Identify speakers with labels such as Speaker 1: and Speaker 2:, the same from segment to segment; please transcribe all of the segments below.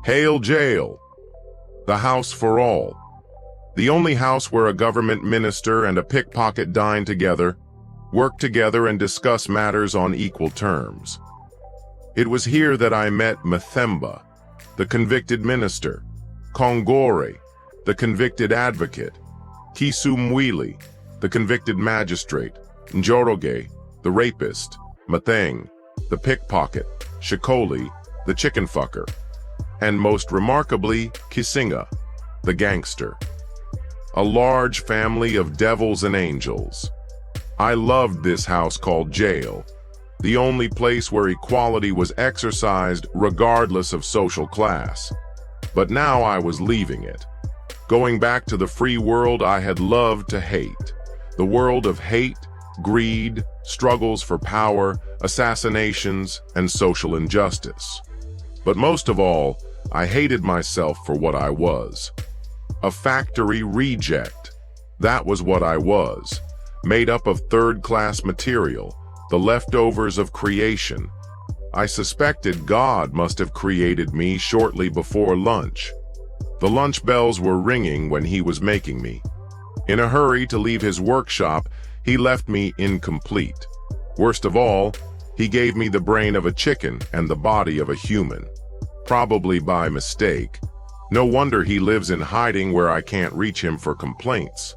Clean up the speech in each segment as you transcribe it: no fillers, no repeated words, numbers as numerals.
Speaker 1: Hail jail! The house for all. The only house where a government minister and a pickpocket dine together, work together and discuss matters on equal terms. It was here that I met Mathemba, the convicted minister, Kongore, the convicted advocate, Kisumwili, the convicted magistrate, Njoroge, the rapist, Matheng, the pickpocket, Shikoli, the chicken fucker, and most remarkably, Kisinga, the gangster. A large family of devils and angels. I loved this house called jail, the only place where equality was exercised regardless of social class. But now I was leaving it, going back to the free world I had loved to hate, the world of hate, greed, struggles for power, assassinations, and social injustice. But most of all, I hated myself for what I was. A factory reject. That was what I was, made up of third-class material, the leftovers of creation. I suspected God must have created me shortly before lunch. The lunch bells were ringing when he was making me. In a hurry to leave his workshop, he left me incomplete. Worst of all, he gave me the brain of a chicken and the body of a human. Probably by mistake. No wonder he lives in hiding where I can't reach him for complaints.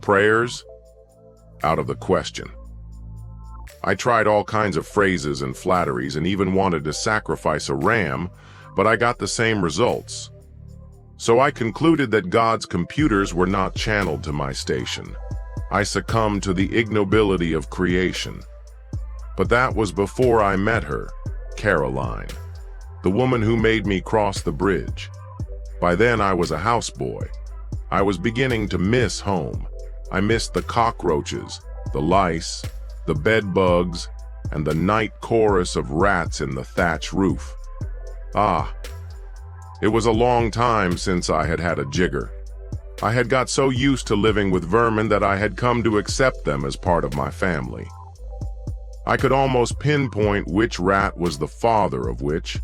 Speaker 1: Prayers? Out of the question. I tried all kinds of phrases and flatteries and even wanted to sacrifice a ram, but I got the same results. So I concluded that God's computers were not channeled to my station. I succumbed to the ignobility of creation. But that was before I met her, Caroline, the woman who made me cross the bridge. By then I was a houseboy. I was beginning to miss home. I missed the cockroaches, the lice, the bed bugs, and the night chorus of rats in the thatch roof. It was a long time since I had had a jigger. I had got so used to living with vermin that I had come to accept them as part of my family. I could almost pinpoint which rat was the father of which,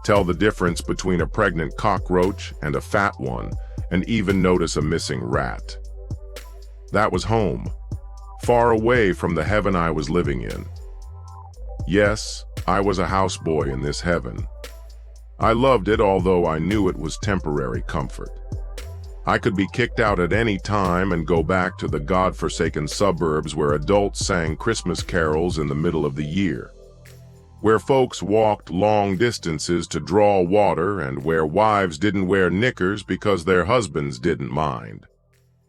Speaker 1: tell the difference between a pregnant cockroach and a fat one, and even notice a missing rat. That was home, far away from the heaven I was living in. Yes, I was a houseboy in this heaven. I loved it, although I knew it was temporary comfort. I could be kicked out at any time and go back to the God-forsaken suburbs where adults sang Christmas carols in the middle of the year, where folks walked long distances to draw water, and where wives didn't wear knickers because their husbands didn't mind.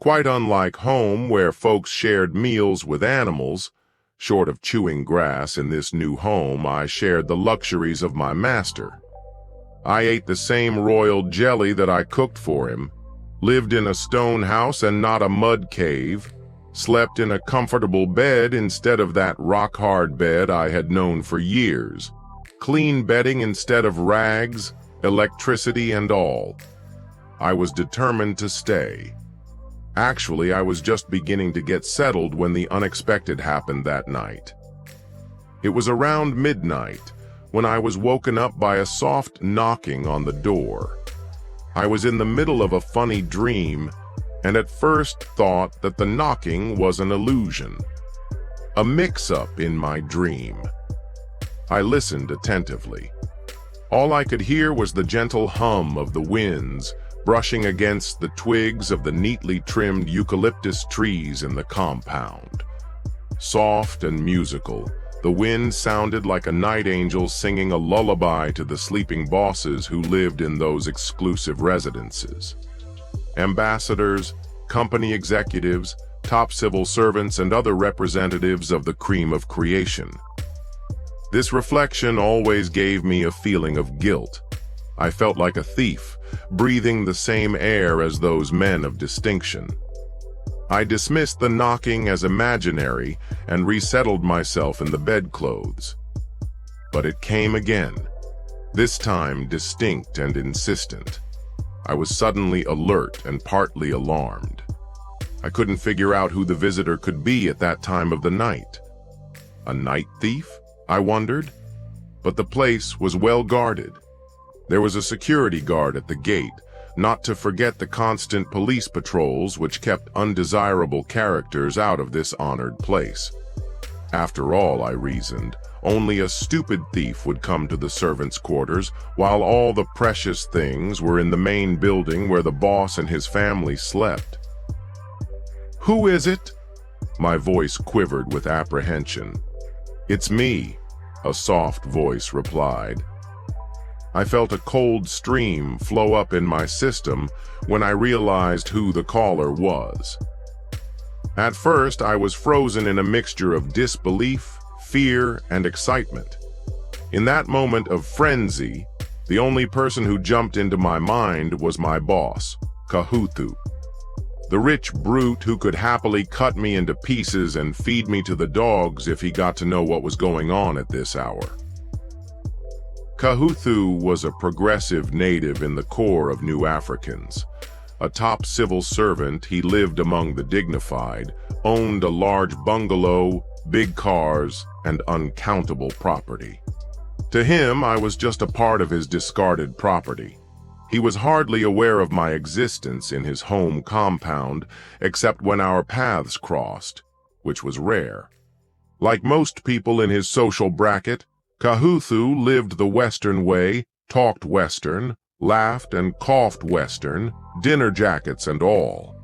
Speaker 1: Quite unlike home, where folks shared meals with animals. Short of chewing grass in this new home, I shared the luxuries of my master. I ate the same royal jelly that I cooked for him, lived in a stone house and not a mud cave, slept in a comfortable bed instead of that rock-hard bed I had known for years, clean bedding instead of rags, electricity and all. I was determined to stay. Actually, I was just beginning to get settled when the unexpected happened that night. It was around midnight when I was woken up by a soft knocking on the door. I was in the middle of a funny dream, and at first thought that the knocking was an illusion, a mix-up in my dream. I listened attentively. All I could hear was the gentle hum of the winds brushing against the twigs of the neatly trimmed eucalyptus trees in the compound. Soft and musical, the wind sounded like a night angel singing a lullaby to the sleeping bosses who lived in those exclusive residences. Ambassadors, company executives, top civil servants, and other representatives of the cream of creation. This reflection always gave me a feeling of guilt. I felt like a thief, breathing the same air as those men of distinction. I dismissed the knocking as imaginary and resettled myself in the bedclothes. But it came again, this time distinct and insistent. I was suddenly alert and partly alarmed. I couldn't figure out who the visitor could be at that time of the night. A night thief, I wondered? But the place was well guarded. There was a security guard at the gate, not to forget the constant police patrols which kept undesirable characters out of this honored place. After all, I reasoned, only a stupid thief would come to the servants' quarters, while all the precious things were in the main building where the boss and his family slept. "Who is it?" My voice quivered with apprehension. "It's me," a soft voice replied. I felt a cold stream flow up in my system when I realized who the caller was. At first, I was frozen in a mixture of disbelief, fear, and excitement. In that moment of frenzy, the only person who jumped into my mind was my boss, Kahuthu. The rich brute who could happily cut me into pieces and feed me to the dogs if he got to know what was going on at this hour. Kahuthu was a progressive native in the core of New Africans. A top civil servant, he lived among the dignified, owned a large bungalow, big cars, and uncountable property. To him, I was just a part of his discarded property. He was hardly aware of my existence in his home compound, except when our paths crossed, which was rare. Like most people in his social bracket, Kahuthu lived the Western way, talked Western, laughed and coughed Western, dinner jackets and all.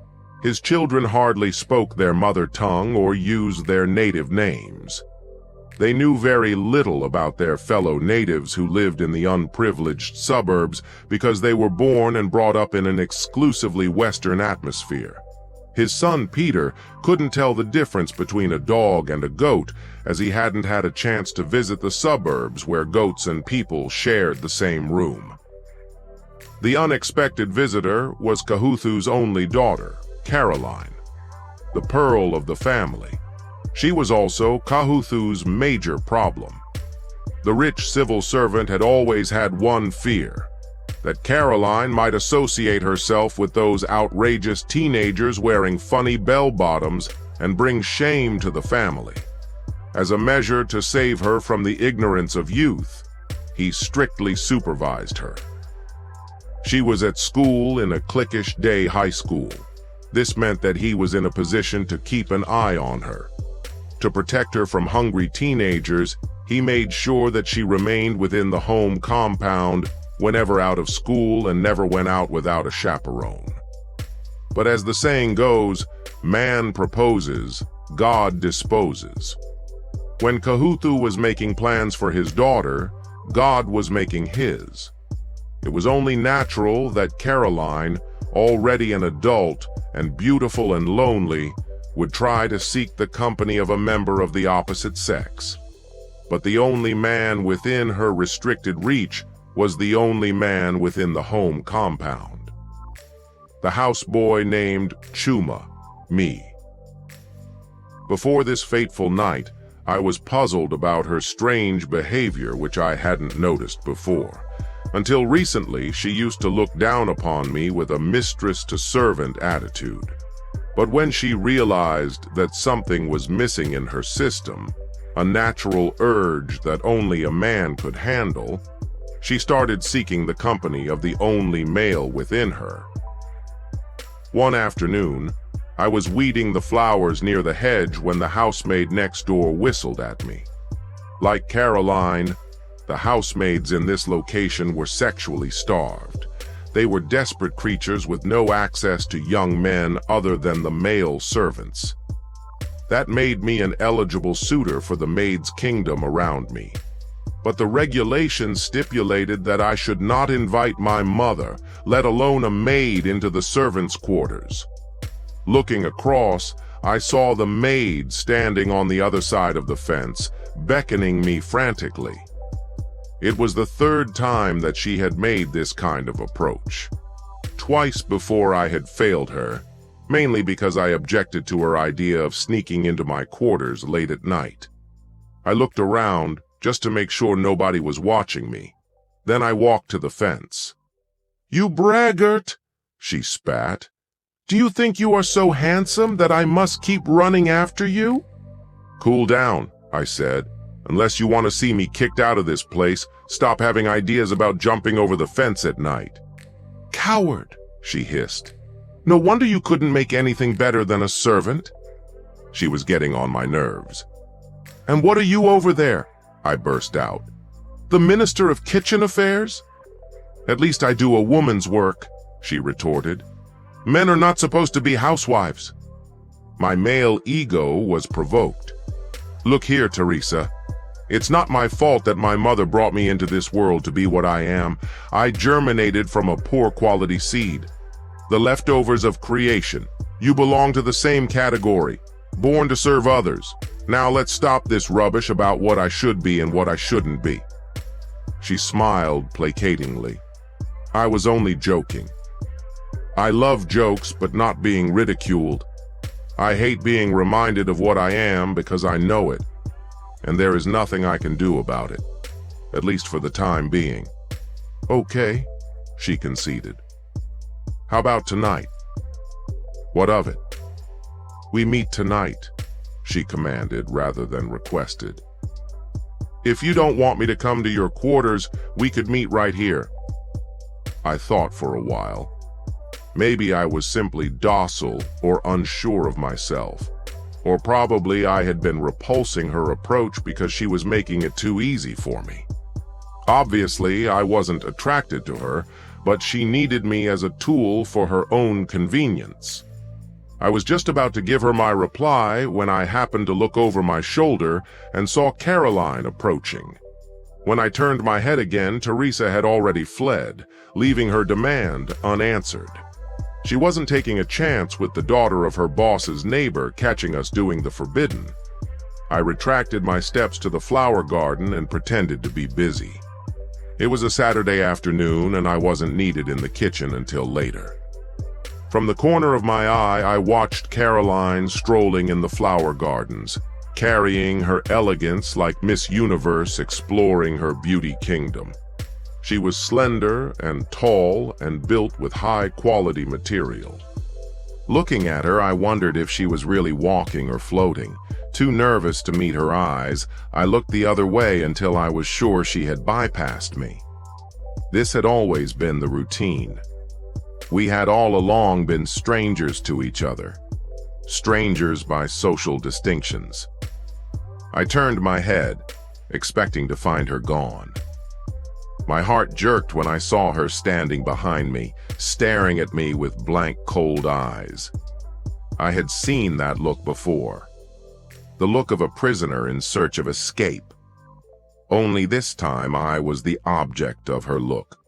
Speaker 1: His children hardly spoke their mother tongue or used their native names. They knew very little about their fellow natives who lived in the unprivileged suburbs because they were born and brought up in an exclusively Western atmosphere. His son Peter couldn't tell the difference between a dog and a goat, as he hadn't had a chance to visit the suburbs where goats and people shared the same room. The unexpected visitor was Kahuthu's only daughter, Caroline, the pearl of the family. She was also Kahuthu's major problem. The rich civil servant had always had one fear: that Caroline might associate herself with those outrageous teenagers wearing funny bell-bottoms and bring shame to the family. As a measure to save her from the ignorance of youth, he strictly supervised her. She was at school in a cliquish day high school. This meant that he was in a position to keep an eye on her. To protect her from hungry teenagers, he made sure that she remained within the home compound whenever out of school and never went out without a chaperone. But as the saying goes, man proposes, God disposes. When Kahuthu was making plans for his daughter, God was making his. It was only natural that Caroline, already an adult and beautiful and lonely, would try to seek the company of a member of the opposite sex. But the only man within her restricted reach was the only man within the home compound. The houseboy named Chuma, me. Before this fateful night, I was puzzled about her strange behavior which I hadn't noticed before. Until recently, she used to look down upon me with a mistress-to-servant attitude. But when she realized that something was missing in her system, a natural urge that only a man could handle, she started seeking the company of the only male within her. One afternoon, I was weeding the flowers near the hedge when the housemaid next door whistled at me. Like Caroline, the housemaids in this location were sexually starved. They were desperate creatures with no access to young men other than the male servants. That made me an eligible suitor for the maid's kingdom around me. But the regulations stipulated that I should not invite my mother, let alone a maid, into the servants' quarters. Looking across, I saw the maid standing on the other side of the fence, beckoning me frantically. It was the third time that she had made this kind of approach. Twice before I had failed her, mainly because I objected to her idea of sneaking into my quarters late at night. I looked around just to make sure nobody was watching me. Then I walked to the fence. "You braggart," she spat. "Do you think you are so handsome that I must keep running after you?" "Cool down," I said. "Unless you want to see me kicked out of this place, Stop having ideas about jumping over the fence at night." "Coward," she hissed. "No wonder you couldn't make anything better than a servant." She was getting on my nerves. "And what are you over there?" I burst out. "The Minister of Kitchen Affairs?" "At least I do a woman's work," she retorted. "Men are not supposed to be housewives." My male ego was provoked. "Look here, Teresa. It's not my fault that my mother brought me into this world to be what I am. I germinated from a poor quality seed. The leftovers of creation. You belong to the same category. Born to serve others. Now let's stop this rubbish about what I should be and what I shouldn't be." She smiled placatingly. "I was only joking. I love jokes, but not being ridiculed. I hate being reminded of what I am because I know it. And there is nothing I can do about it, at least for the time being." "Okay," she conceded. "How about tonight?" "What of it?" "We meet tonight," she commanded rather than requested. "If you don't want me to come to your quarters, we could meet right here." I thought for a while. Maybe I was simply docile or unsure of myself. Or probably I had been repulsing her approach because she was making it too easy for me. Obviously, I wasn't attracted to her, but she needed me as a tool for her own convenience. I was just about to give her my reply when I happened to look over my shoulder and saw Caroline approaching. When I turned my head again, Teresa had already fled, leaving her demand unanswered. She wasn't taking a chance with the daughter of her boss's neighbor catching us doing the forbidden. I retracted my steps to the flower garden and pretended to be busy. It was a Saturday afternoon and I wasn't needed in the kitchen until later. From the corner of my eye, I watched Caroline strolling in the flower gardens, carrying her elegance like Miss Universe exploring her beauty kingdom. She was slender and tall and built with high-quality material. Looking at her, I wondered if she was really walking or floating. Too nervous to meet her eyes, I looked the other way until I was sure she had bypassed me. This had always been the routine. We had all along been strangers to each other. Strangers by social distinctions. I turned my head, expecting to find her gone. My heart jerked when I saw her standing behind me, staring at me with blank, cold eyes. I had seen that look before. The look of a prisoner in search of escape. Only this time I was the object of her look.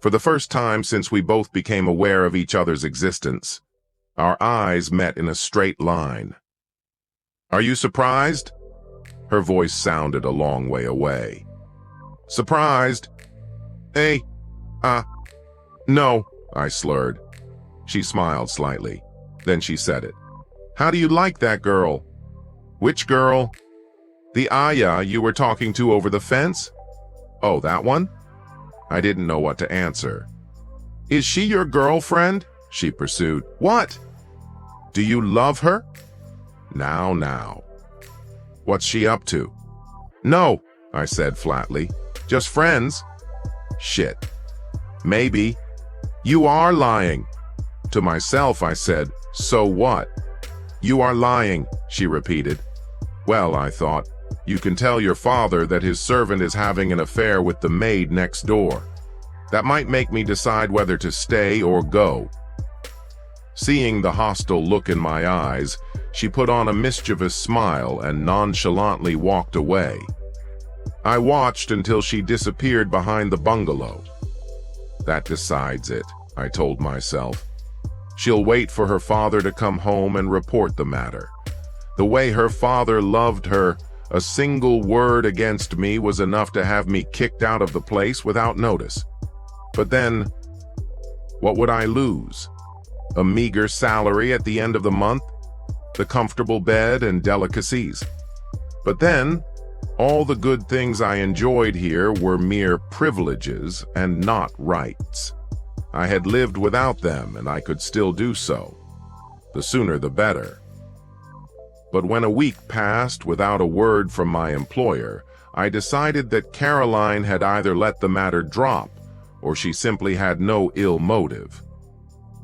Speaker 1: For the first time since we both became aware of each other's existence, our eyes met in a straight line. "Are you surprised?" Her voice sounded a long way away. "Surprised? No," I slurred. She smiled slightly. Then she said it. "How do you like that girl?" "Which girl?" "The Aya you were talking to over the fence?" "Oh, that one?" I didn't know what to answer. "Is she your girlfriend?" she pursued. "What? Do you love her?" Now. "What's she up to?" "No," I said flatly. "Just friends." "Shit. Maybe." "You are lying." To myself, I said, "So what?" "You are lying," she repeated. Well, I thought, you can tell your father that his servant is having an affair with the maid next door. That might make me decide whether to stay or go. Seeing the hostile look in my eyes, she put on a mischievous smile and nonchalantly walked away. I watched until she disappeared behind the bungalow. That decides it, I told myself. She'll wait for her father to come home and report the matter. The way her father loved her, a single word against me was enough to have me kicked out of the place without notice. But then, what would I lose? A meager salary at the end of the month? The comfortable bed and delicacies? But then, all the good things I enjoyed here were mere privileges and not rights. I had lived without them, and I could still do so. The sooner the better. But when a week passed without a word from my employer, I decided that Caroline had either let the matter drop or she simply had no ill motive.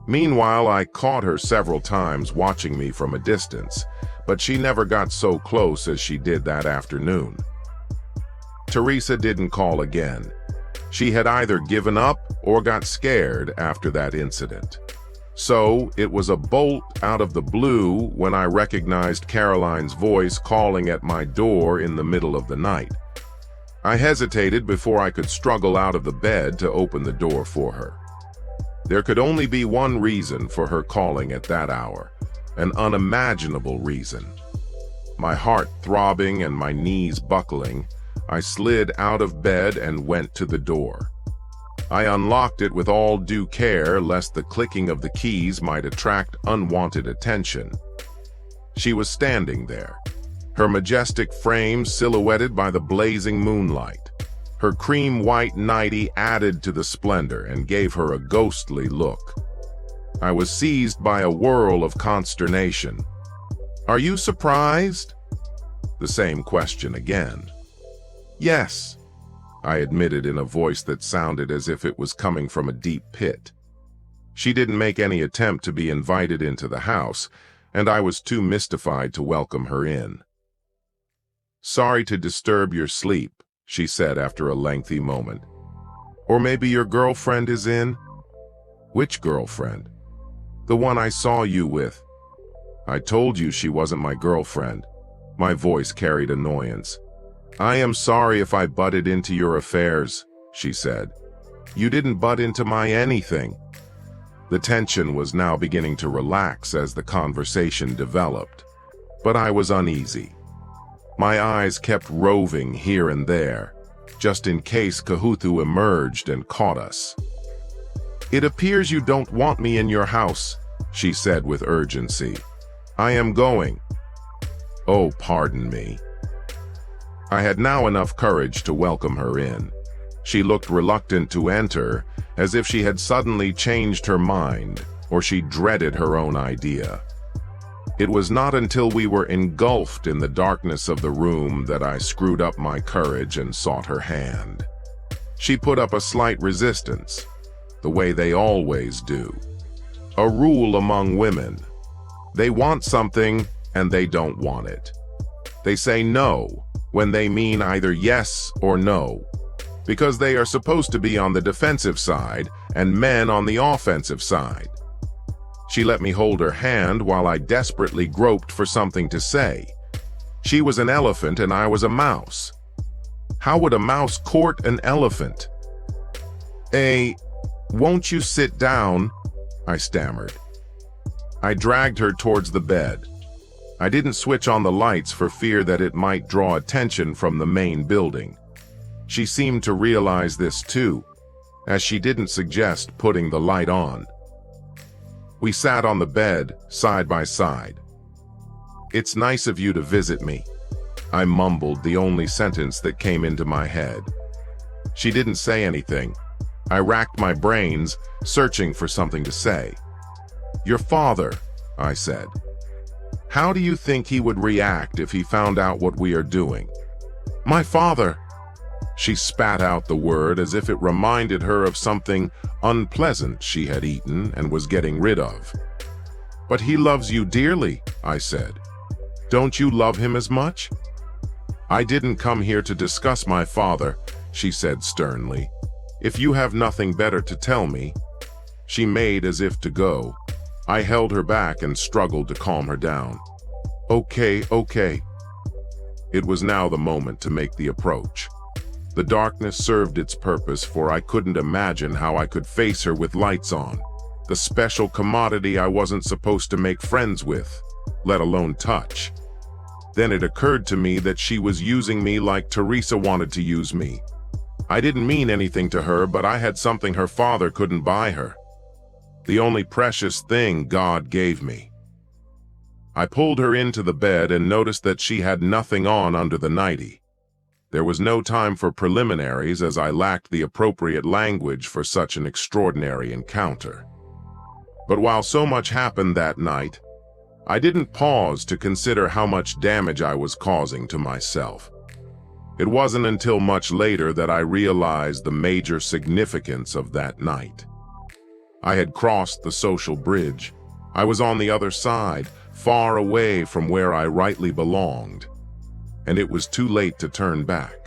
Speaker 1: Meanwhile, I caught her several times watching me from a distance, but she never got so close as she did that afternoon. Teresa didn't call again. She had either given up or got scared after that incident. So it was a bolt out of the blue when I recognized Caroline's voice calling at my door in the middle of the night. I hesitated before I could struggle out of the bed to open the door for her. There could only be one reason for her calling at that hour, an unimaginable reason. My heart throbbing and my knees buckling, I slid out of bed and went to the door. I unlocked it with all due care lest the clicking of the keys might attract unwanted attention. She was standing there, her majestic frame silhouetted by the blazing moonlight. Her cream-white nightie added to the splendor and gave her a ghostly look. I was seized by a whirl of consternation. "Are you surprised?" The same question again. "Yes," I admitted in a voice that sounded as if it was coming from a deep pit. She didn't make any attempt to be invited into the house, and I was too mystified to welcome her in. "Sorry to disturb your sleep," she said after a lengthy moment. "Or maybe your girlfriend is in?" "Which girlfriend?" "The one I saw you with." "I told you she wasn't my girlfriend." My voice carried annoyance. "I am sorry if I butted into your affairs," she said. "You didn't butt into my anything." The tension was now beginning to relax as the conversation developed, but I was uneasy. My eyes kept roving here and there, just in case Kahuthu emerged and caught us. "It appears you don't want me in your house," she said with urgency. "I am going." "Oh, pardon me." I had now enough courage to welcome her in. She looked reluctant to enter, as if she had suddenly changed her mind, or she dreaded her own idea. It was not until we were engulfed in the darkness of the room that I screwed up my courage and sought her hand. She put up a slight resistance, the way they always do. A rule among women. They want something and they don't want it. They say no when they mean either yes or no, because they are supposed to be on the defensive side and men on the offensive side. She let me hold her hand while I desperately groped for something to say. She was an elephant and I was a mouse. How would a mouse court an elephant? Won't you sit down?" I stammered. I dragged her towards the bed. I didn't switch on the lights for fear that it might draw attention from the main building. She seemed to realize this too, as she didn't suggest putting the light on. We sat on the bed, side by side. "It's nice of you to visit me," I mumbled, the only sentence that came into my head. She didn't say anything. I racked my brains, searching for something to say. "Your father," I said. "How do you think he would react if he found out what we are doing?" "My father." She spat out the word as if it reminded her of something unpleasant she had eaten and was getting rid of. "But he loves you dearly," I said. "Don't you love him as much?" "I didn't come here to discuss my father," she said sternly. "If you have nothing better to tell me." She made as if to go. I held her back and struggled to calm her down. Okay. It was now the moment to make the approach. The darkness served its purpose, for I couldn't imagine how I could face her with lights on, the special commodity I wasn't supposed to make friends with, let alone touch. Then it occurred to me that she was using me like Teresa wanted to use me. I didn't mean anything to her, but I had something her father couldn't buy her. The only precious thing God gave me. I pulled her into the bed and noticed that she had nothing on under the nightie. There was no time for preliminaries, as I lacked the appropriate language for such an extraordinary encounter. But while so much happened that night, I didn't pause to consider how much damage I was causing to myself. It wasn't until much later that I realized the major significance of that night. I had crossed the social bridge. I was on the other side, far away from where I rightly belonged, and it was too late to turn back.